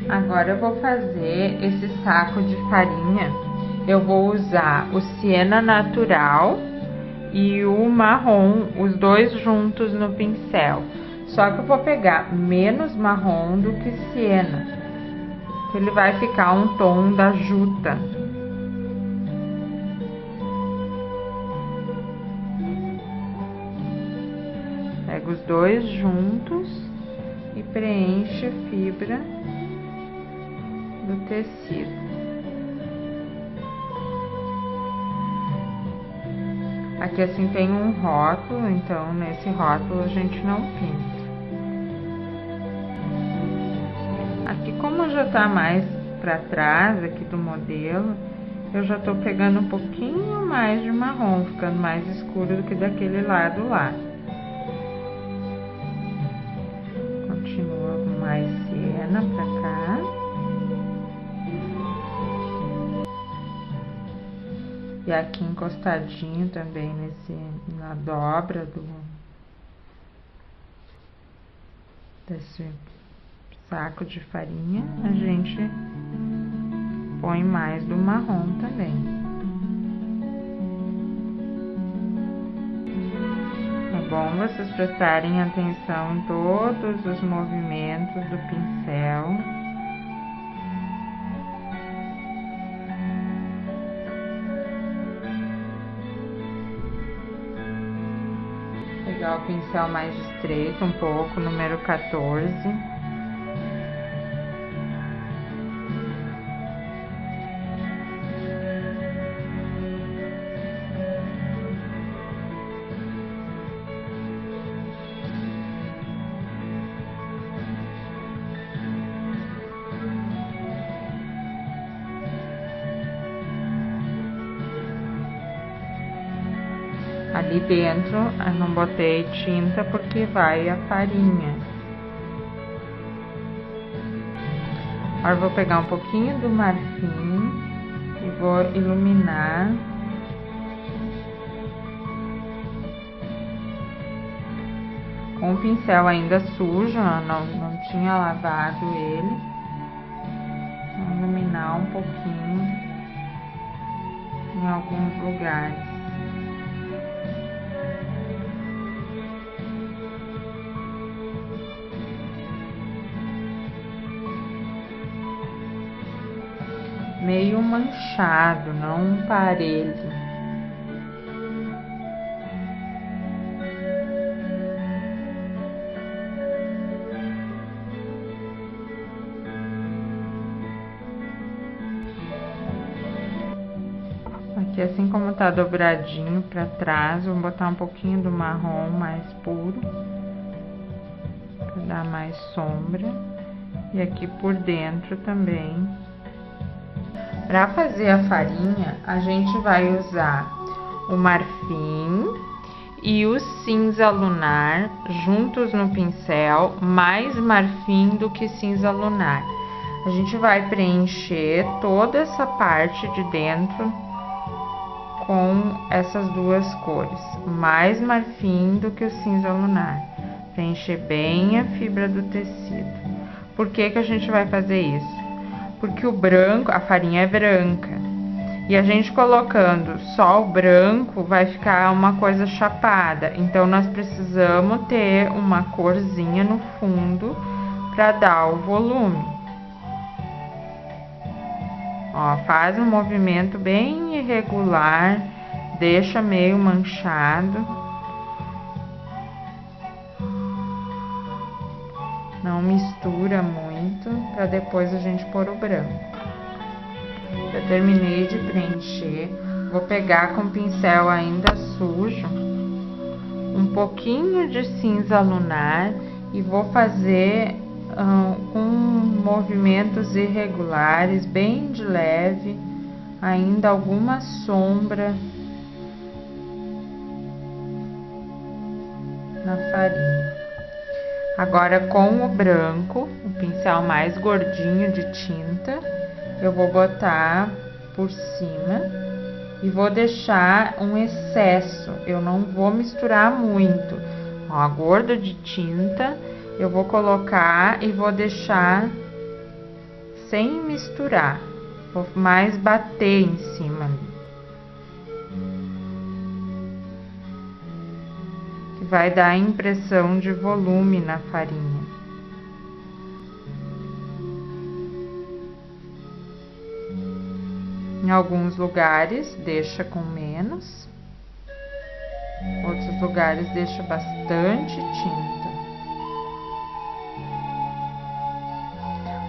Agora eu vou fazer esse saco de farinha. Eu vou usar o siena natural e o marrom, os dois juntos no pincel. Só que eu vou pegar menos marrom do que siena, que ele vai ficar um tom da juta. Pega os dois juntos e preenche a fibra do tecido. Aqui assim tem um rótulo, então nesse rótulo a gente não pinta. Aqui como já tá mais para trás aqui do modelo, eu já tô pegando um pouquinho mais de marrom, ficando mais escuro do que daquele lado lá. Continua com mais siena pra cá. E aqui encostadinho também na dobra desse saco de farinha, a gente põe mais do marrom também. É bom vocês prestarem atenção em todos os movimentos do pincel. Pegar o pincel mais estreito um pouco, número 14. Ali dentro eu não botei tinta porque vai a farinha. Agora eu vou pegar um pouquinho do marfim e vou iluminar. Com o pincel ainda sujo, não tinha lavado ele. Vou iluminar um pouquinho em alguns lugares. Meio manchado, não parelho. Aqui assim como tá dobradinho para trás, vou botar um pouquinho do marrom mais puro para dar mais sombra. E aqui por dentro também. Para fazer a farinha, a gente vai usar o marfim e o cinza lunar juntos no pincel, mais marfim do que cinza lunar. A gente vai preencher toda essa parte de dentro com essas duas cores, mais marfim do que o cinza lunar. Preencher bem a fibra do tecido. Por que que a gente vai fazer isso? Porque o branco, a farinha é branca, e a gente colocando só o branco vai ficar uma coisa chapada, então nós precisamos ter uma corzinha no fundo para dar o volume. Ó, faz um movimento bem irregular, deixa meio manchado. Não mistura muito, para depois a gente pôr o branco. Já terminei de preencher. Vou pegar com o pincel ainda sujo um pouquinho de cinza lunar e vou fazer com movimentos irregulares, bem de leve, ainda alguma sombra na farinha. Agora com o branco, o pincel mais gordinho de tinta, eu vou botar por cima e vou deixar um excesso, eu não vou misturar muito. Ó, a gorda de tinta eu vou colocar e vou deixar sem misturar, vou mais bater em cima ali. Que vai dar a impressão de volume na farinha. Em alguns lugares deixa com menos, outros lugares deixa bastante tinta.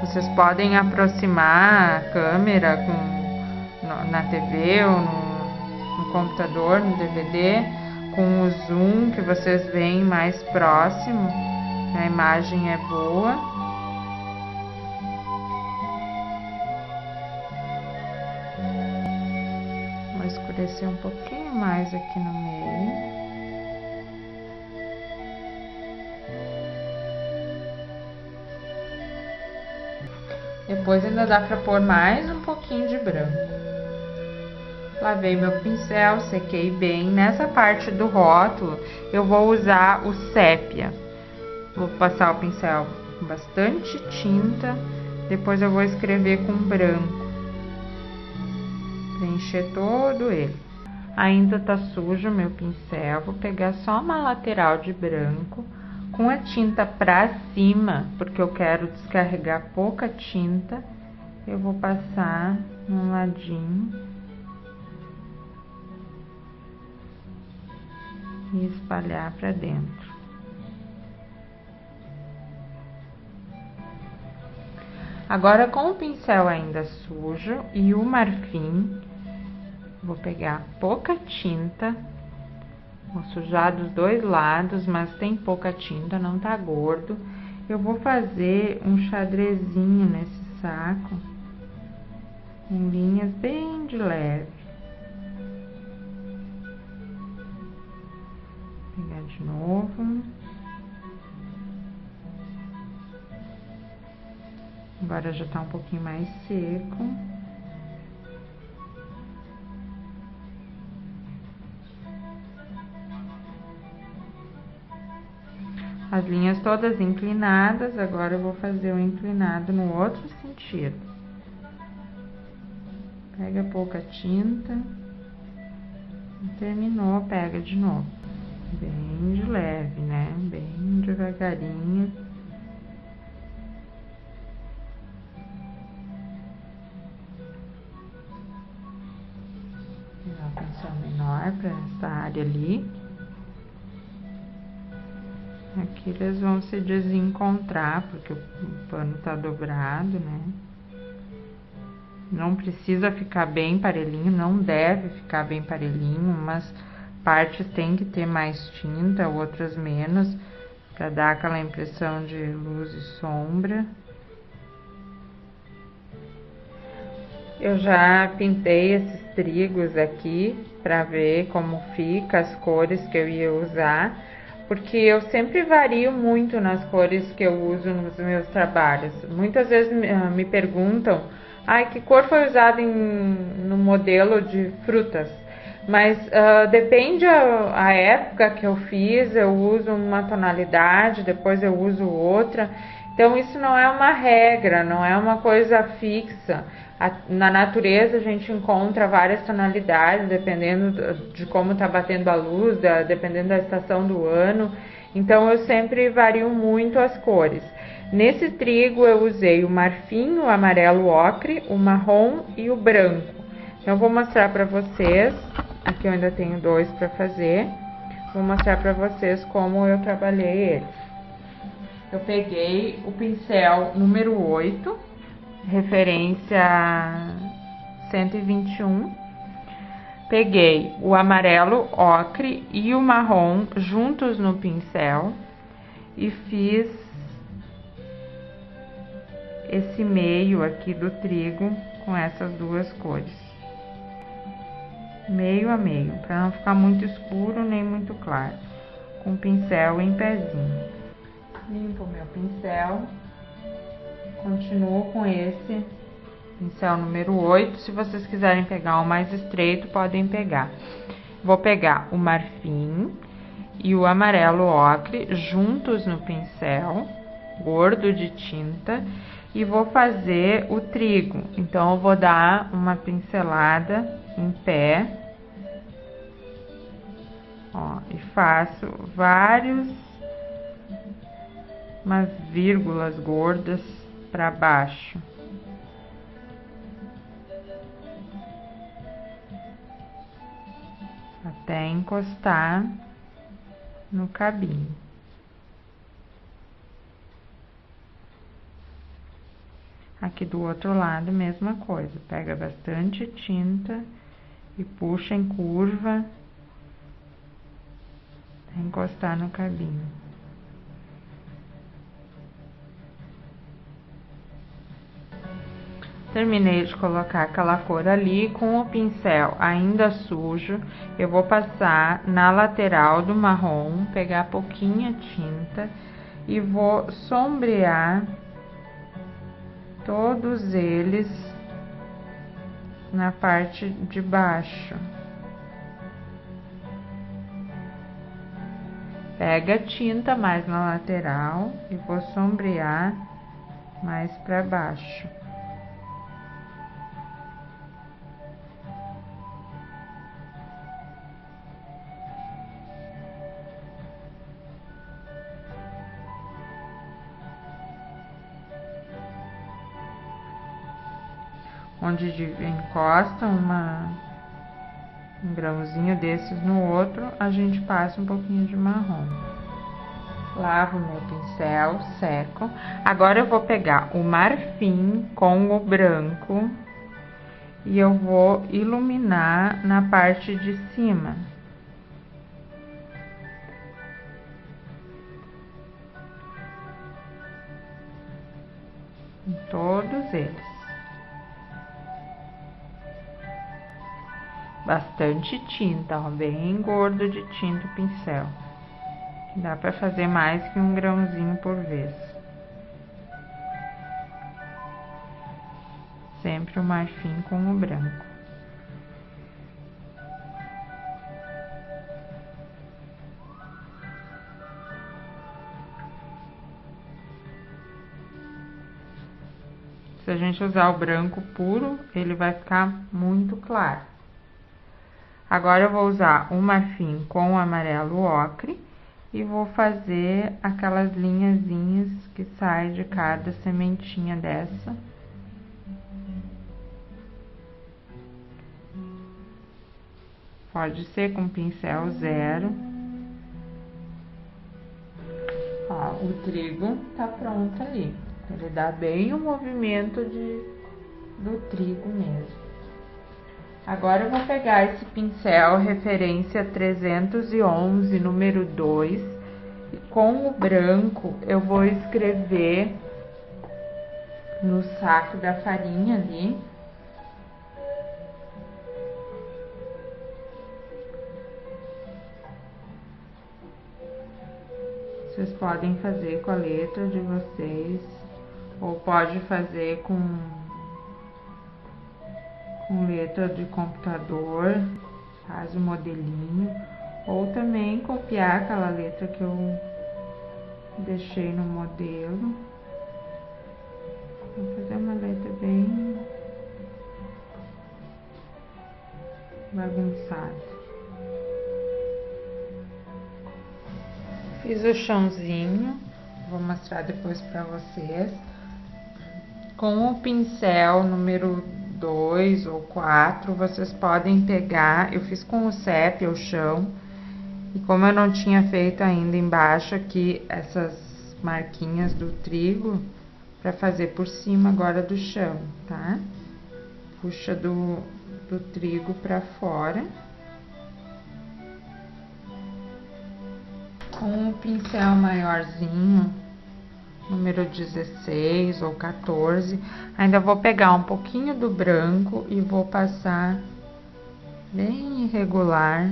Vocês podem aproximar a câmera na TV ou no computador, no DVD, com o zoom que vocês veem mais próximo, a imagem é boa. Vou escurecer um pouquinho mais aqui no meio. Depois ainda dá para pôr mais um pouquinho de branco. Lavei meu pincel, sequei bem. Nessa parte do rótulo eu vou usar o sépia. Vou passar o pincel com bastante tinta, depois eu vou escrever com branco. Preencher todo ele. Ainda tá sujo meu pincel, vou pegar só uma lateral de branco com a tinta pra cima, porque eu quero descarregar pouca tinta. Eu vou passar num ladinho e espalhar pra dentro. Agora, com o pincel ainda sujo e o marfim, vou pegar pouca tinta, vou sujar dos dois lados, mas tem pouca tinta, não tá gordo. Eu vou fazer um xadrezinho nesse saco, em linhas bem de leve. Vou pegar de novo. Agora já tá um pouquinho mais seco. As linhas todas inclinadas, agora eu vou fazer o inclinado no outro sentido. Pega pouca tinta. Terminou, pega de novo. Bem de leve, né? Bem devagarinho. Pegar o pincel menor para essa área ali. Aqui eles vão se desencontrar, porque o pano tá dobrado, né? Não precisa ficar bem parelhinho, não deve ficar bem parelhinho. Umas partes tem que ter mais tinta, outras menos, para dar aquela impressão de luz e sombra. Eu já pintei esses trigos aqui para ver como fica as cores que eu ia usar, porque eu sempre vario muito nas cores que eu uso nos meus trabalhos. Muitas vezes me perguntam, que cor foi usada no modelo de frutas? Mas depende a época que eu fiz, eu uso uma tonalidade, depois eu uso outra. Então isso não é uma regra, não é uma coisa fixa. Na natureza a gente encontra várias tonalidades, dependendo de como está batendo a luz, dependendo da estação do ano. Então eu sempre vario muito as cores. Nesse trigo eu usei o marfim, o amarelo ocre, o marrom e o branco. Então eu vou mostrar para vocês, aqui eu ainda tenho dois para fazer. Vou mostrar para vocês como eu trabalhei ele. Eu peguei o pincel número 8, referência 121. Peguei o amarelo ocre e o marrom juntos no pincel e fiz esse meio aqui do trigo com essas duas cores, meio a meio, para não ficar muito escuro nem muito claro, com o pincel em pezinho. Limpo meu pincel, continuo com esse pincel número 8, se vocês quiserem pegar o mais estreito, podem pegar. Vou pegar o marfim e o amarelo ocre juntos no pincel, gordo de tinta, e vou fazer o trigo. Então, eu vou dar uma pincelada em pé, ó, e faço umas vírgulas gordas para baixo. Até encostar no cabinho. Aqui do outro lado, mesma coisa. Pega bastante tinta e puxa em curva até encostar no cabinho. Terminei de colocar aquela cor ali, com o pincel ainda sujo, eu vou passar na lateral do marrom, pegar pouquinha tinta e vou sombrear todos eles na parte de baixo. Pega a tinta mais na lateral e vou sombrear mais para baixo. Onde encosta um grãozinho desses no outro, a gente passa um pouquinho de marrom. Lavo meu pincel, seco. Agora eu vou pegar o marfim com o branco e eu vou iluminar na parte de cima. Em todos eles. Bastante tinta, ó, bem gordo de tinta o pincel. Dá pra fazer mais que um grãozinho por vez. Sempre o marfim com o branco. Se a gente usar o branco puro, ele vai ficar muito claro. Agora eu vou usar o marfim com o amarelo ocre e vou fazer aquelas linhazinhas que saem de cada sementinha dessa. Pode ser com pincel zero. Ó, o trigo tá pronto ali. Ele dá bem o movimento do trigo mesmo. Agora eu vou pegar esse pincel referência 311, número 2, e com o branco eu vou escrever no saco da farinha ali. Vocês podem fazer com a letra de vocês, ou pode fazer com letra de computador, faz o modelinho, ou também copiar aquela letra que eu deixei no modelo. Vou fazer uma letra bem bagunçada. Fiz o chãozinho, vou mostrar depois pra vocês. Com o pincel número 2 ou 4, vocês podem pegar, eu fiz com o sépia o chão, e como eu não tinha feito ainda embaixo aqui essas marquinhas do trigo, para fazer por cima agora do chão, tá? Puxa do trigo para fora. Com o pincel maiorzinho, número 16 ou 14, ainda vou pegar um pouquinho do branco e vou passar bem irregular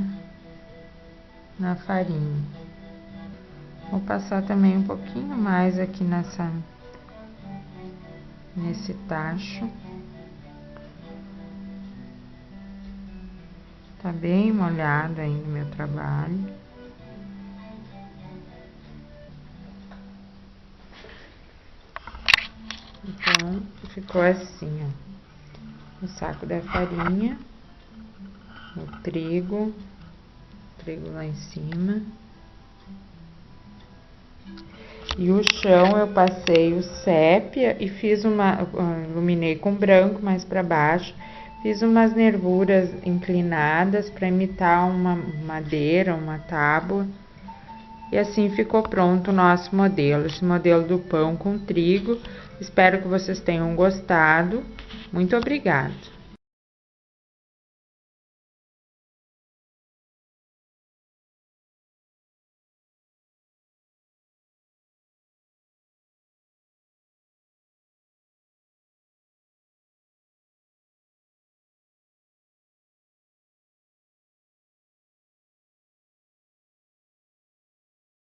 na farinha. Vou passar também um pouquinho mais aqui nesse tacho. Tá bem molhado ainda o meu trabalho. Depois ficou assim, ó. O saco da farinha, o trigo lá em cima. E o chão eu passei o sépia e fiz iluminei com branco mais para baixo. Fiz umas nervuras inclinadas para imitar uma madeira, uma tábua. E assim ficou pronto o nosso modelo, esse modelo do pão com trigo. Espero que vocês tenham gostado. Muito obrigada!